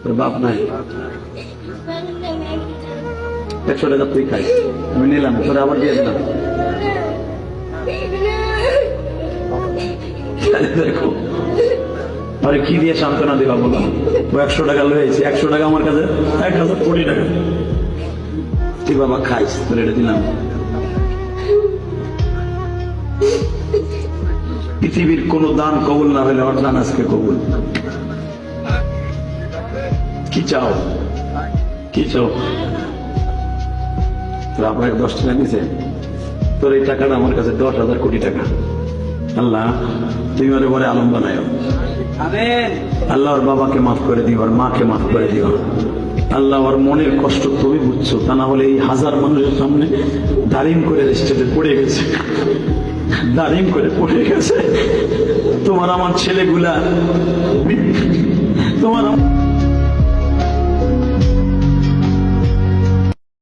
তোর বাপ নাই, 100 টাকা তুই খাই, আমি নিলাম, তোরে আবার দিয়ে দিলাম। দেখো আরে কি দিয়ে সান্ত্বনা দিবা বলো? ও 100 টাকা লয়েছি, 100 টাকা আমার কাছে 1000 কোটি টাকা। তুই বাবা খাইস, তোর এটা দিলাম। পৃথিবীর কোন দান কবুল না হলে ওর দান আজকে কবুল। কি চাও, কি চাও? তোর আপনাকে 10 টাকা নিছে, তোর এই টাকাটা আমার কাছে 10,000 কোটি টাকা। আল্লাহ তুমি ওরে বলে আলম বানায়, আল্লাহ ওর বাবাকে মাফ করে দিও, ওর মাকে মাফ করে দিও। আল্লাহ ওর মনের কষ্ট তুমি বুঝছো, তা না হলে এই হাজার মানুষের সামনে দাঁড়িম করে স্টেজে পড়ে গেছে, দাঁড়িম করে পড়ে গেছে। তোমার আমার ছেলেগুলা, তোমার